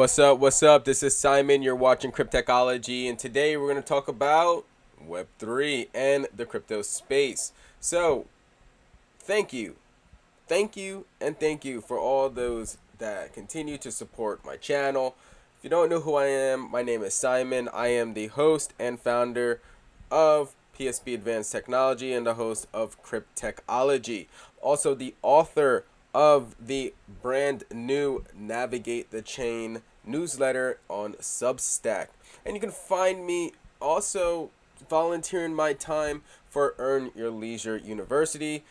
What's up? What's up? This is Simon. You're watching Cryptechology, and today we're going to talk about Web3 and the crypto space. So, thank you. Thank you, and thank you for all those that continue to support my channel. If you don't know who I am, my name is Simon. I am the host and founder of PSB Advanced Technology and the host of Cryptechology. Also, the author of the brand new Navigate the Chain newsletter on Substack. And you can find me also volunteering my time for Earn Your Leisure University.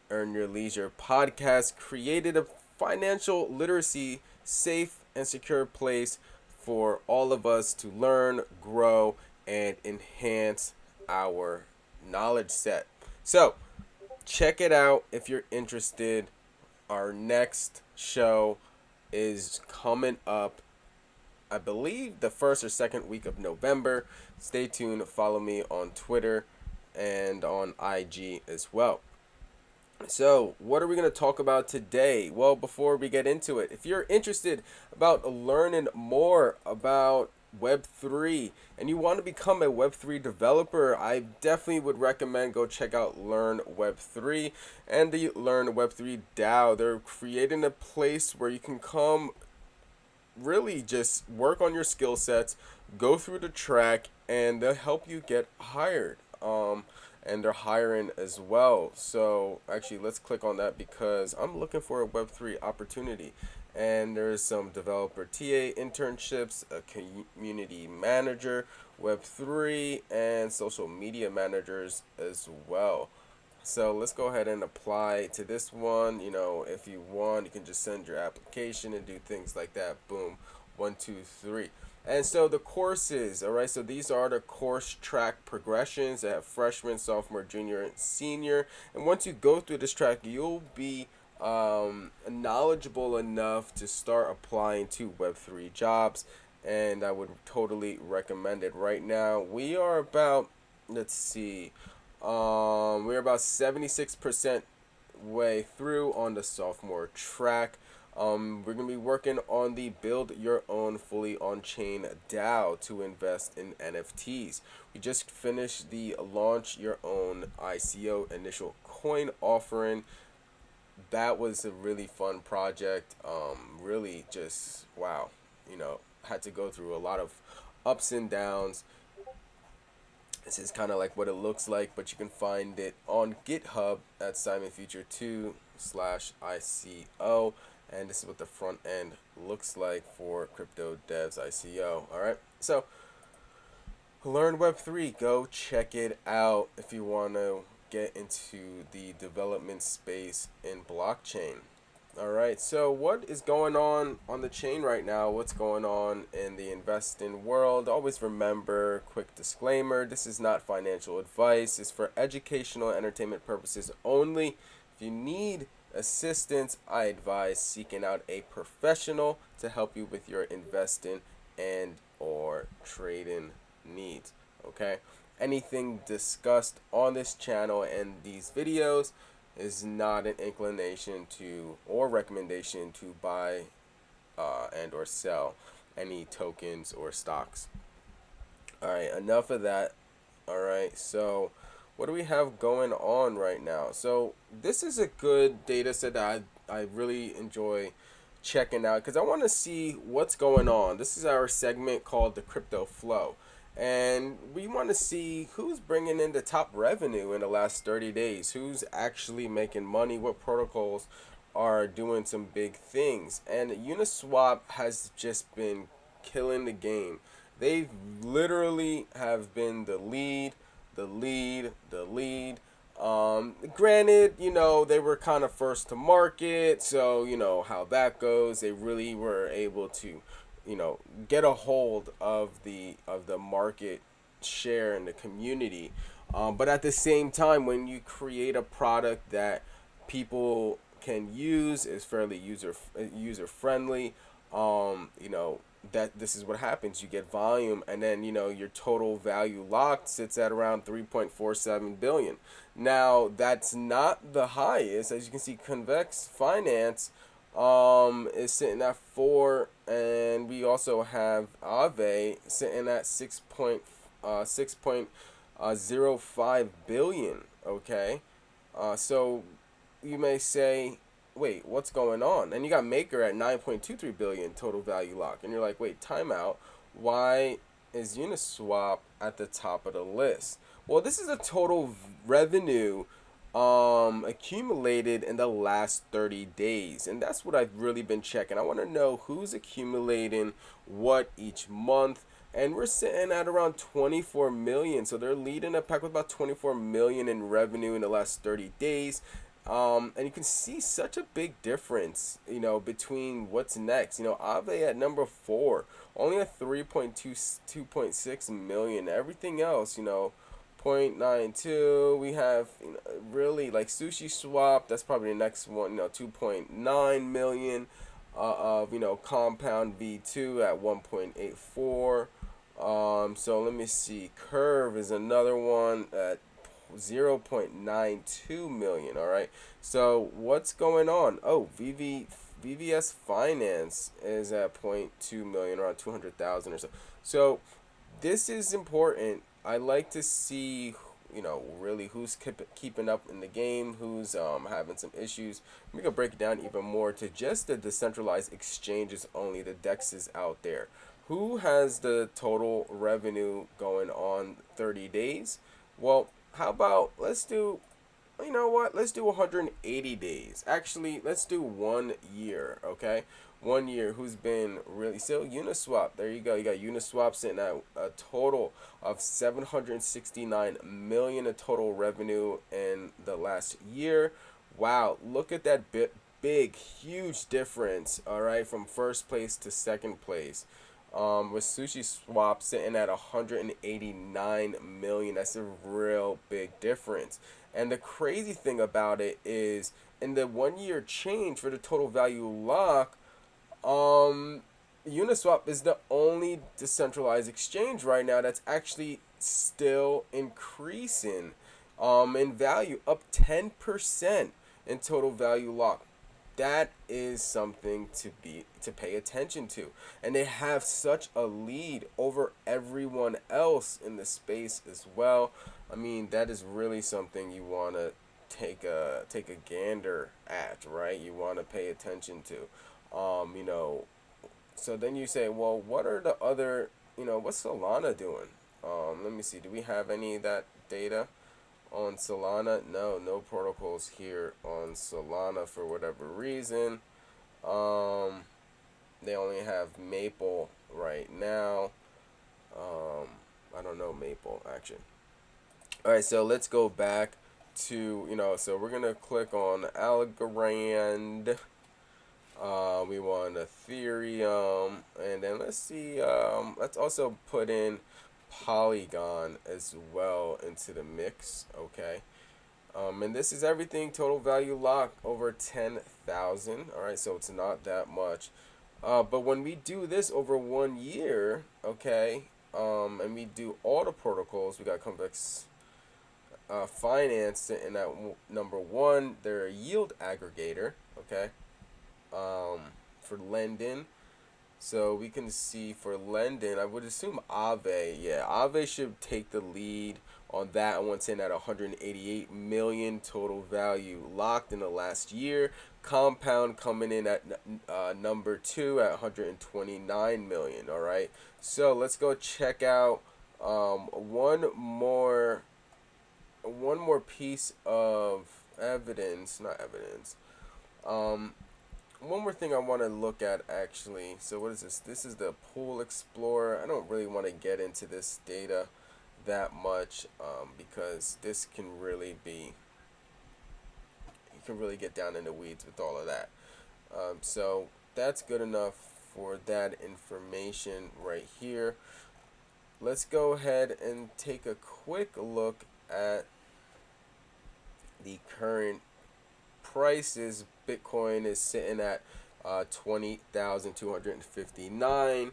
Earn Your Leisure podcast created a financial literacy safe and secure place for all of us to learn, grow, and enhance our knowledge set. So, check it out if you're interested. Our next show is coming up, I believe, the first or second week of November. Stay tuned. Follow me on Twitter and on IG as well. So, what are we going to talk about today? Well, before we get into it, if you're interested about learning more about Web3 and you want to become a Web3 developer, I definitely would recommend go check out Learn Web3 and the Learn Web3 DAO. They're creating a place where you can come really just work on your skill sets, go through the track, and they'll help you get hired. And they're hiring as well. So actually, let's click on that because I'm looking for a Web3 opportunity. And there's some developer TA internships, a community manager, Web3, and social media managers as well. So let's go ahead and apply to this one. If you want, you can just send your application and do things like that. Boom, 1, 2, 3. And so the courses, all right. So these are the course track progressions that have freshman, sophomore, junior, and senior. And once you go through this track, you'll be knowledgeable enough to start applying to Web3 jobs. And I would totally recommend it. Right now, we are about, let's see, we're about 76% way through on the sophomore track. We're going to be working on the build your own fully on-chain DAO to invest in NFTs. We just finished the launch your own ICO initial coin offering. That was a really fun project. Really just, wow, had to go through a lot of ups and downs. This is kind of like what it looks like, but you can find it on GitHub at SimonFuture2/ICO. And this is what the front end looks like for Crypto Devs ICO. All right. So, Learn Web3. Go check it out if you want to get into the development space in blockchain. All right, so what is going on the chain right now? What's going on in the investing world? Always remember, quick disclaimer, this is not financial advice. It's for educational and entertainment purposes only. If you need assistance, I advise seeking out a professional to help you with your investing and or trading needs, okay? Anything discussed on this channel and these videos is not an inclination to or recommendation to buy and or sell any tokens or stocks. All right, enough of that. All right, so what do we have going on right now? So this is a good data set that I really enjoy checking out because I want to see what's going on. This is our segment called the crypto flow. And we want to see who's bringing in the top revenue in the last 30 days, who's actually making money, what protocols are doing some big things. And Uniswap has just been killing the game. They literally have been the lead, the lead, the lead. Granted, they were kind of first to market, so how that goes. They really were able to get a hold of the market share in the community, but at the same time, when you create a product that people can use, is fairly user friendly, that this is what happens. You get volume, and then your total value locked sits at around 3.47 billion. Now that's not the highest. As you can see, Convex Finance is sitting at and we also have Aave sitting at 6.05 billion. Okay, so you may say, wait, what's going on? And you got Maker at 9.23 billion total value lock, and you're like, wait, timeout. Why is Uniswap at the top of the list? Well, this is the total revenue accumulated in the last 30 days, and that's what I've really been checking. I want to know who's accumulating what each month, and we're sitting at around 24 million. So they're leading the pack with about 24 million in revenue in the last 30 days. And you can see such a big difference, between what's next. Ave at number 4, only a 2.6 million. Everything else, 0.92. We have, really like Sushi Swap. That's probably the next one. 2.9 million. Of Compound V2 at 1.84. So let me see. Curve is another one at 0.92 million. All right. So what's going on? Oh, VVS Finance is at 0.2 million, around 200,000 or so. So this is important. I like to see, really who's keeping up in the game, who's having some issues. We can break it down even more to just the decentralized exchanges only, the DEXs out there. Who has the total revenue going on 30 days? Well, how about let's do, let's do 180 days. Actually, let's do 1 year, okay? 1 year, who's been really still Uniswap. There you go. You got Uniswap sitting at a total of 769 million in total revenue in the last year. Wow, look at that big, huge difference, all right, from first place to second place. With Sushi Swap sitting at 189 million. That's a real big difference. And the crazy thing about it is, in the 1 year change for the total value lock, Uniswap is the only decentralized exchange right now that's actually still increasing in value, up 10% in total value lock. That is something to pay attention to, and they have such a lead over everyone else in the space as well. I mean, that is really something you want to take a gander at, right? You want to pay attention to. So then you say, well, what are the other, what's Solana doing? Let me see. Do we have any of that data on Solana? No protocols here on Solana for whatever reason. They only have Maple right now. I don't know Maple actually. All right, so let's go back to, so we're gonna click on Algorand. We want Ethereum, and then let's see. Let's also put in Polygon as well into the mix. Okay. And this is everything total value lock over 10,000. All right, so it's not that much. But when we do this over 1 year, okay, and we do all the protocols, we got Convex Finance sitting at number 1. They're a yield aggregator. Okay. For lending. So we can see for lending, I would assume Aave. Yeah, Aave should take the lead on that one, in at 188 million total value locked in the last year. Compound coming in at number 2 at 129 million. All right. So let's go check out one more piece of evidence, not evidence. One more thing I want to look at actually. So what is this? This is the Pool Explorer. I don't really want to get into this data that much because this can really be, you can really get down in the weeds with all of that. So that's good enough for that information right here. Let's go ahead and take a quick look at the current prices. Bitcoin is sitting at 20,259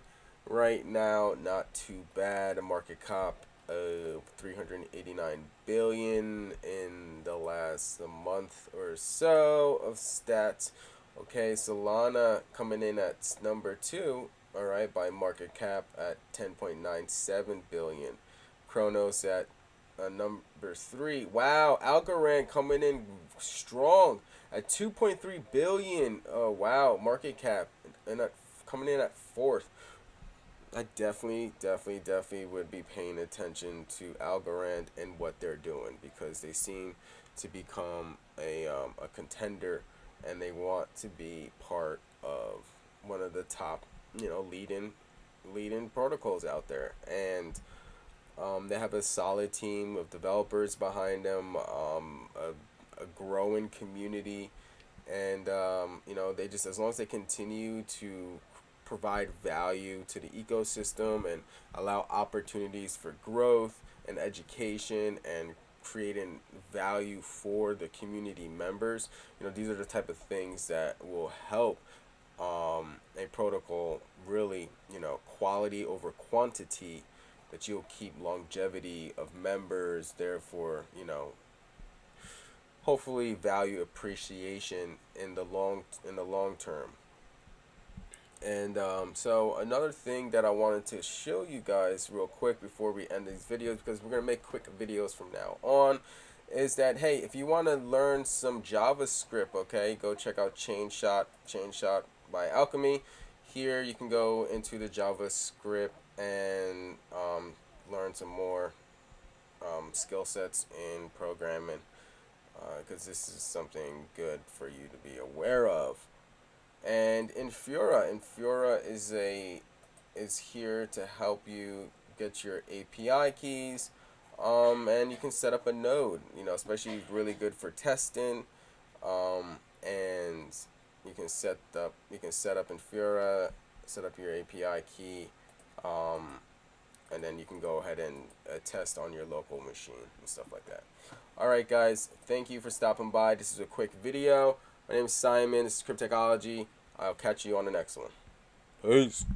right now. Not too bad. A market cap of 389 billion in the last month or so of stats. Okay, Solana coming in at number 2, all right, by market cap at 10.97 billion. Kronos at number 3. Wow, Algorand coming in strong at 2.3 billion. Oh wow, market cap, and coming in at 4th. I definitely would be paying attention to Algorand and what they're doing, because they seem to become a contender, and they want to be part of one of the top, leading protocols out there. And they have a solid team of developers behind them, a growing community, and they just, as long as they continue to provide value to the ecosystem and allow opportunities for growth and education and creating value for the community members, these are the type of things that will help a protocol really, quality over quantity, that you'll keep longevity of members, therefore, hopefully value appreciation in the long term. And so another thing that I wanted to show you guys real quick before we end these videos, because we're gonna make quick videos from now on, is that, hey, if you want to learn some JavaScript, okay, go check out Chainshot by Alchemy. Here you can go into the JavaScript and learn some more skill sets in programming, because this is something good for you to be aware of. And Infura is here to help you get your API keys, and you can set up a node. Especially really good for testing, and you can set up Infura, set up your API key, and then you can go ahead and test on your local machine and stuff like that. Alright guys, thank you for stopping by. This is a quick video. My name is Simon. This is Cryptechology. I'll catch you on the next one. Peace.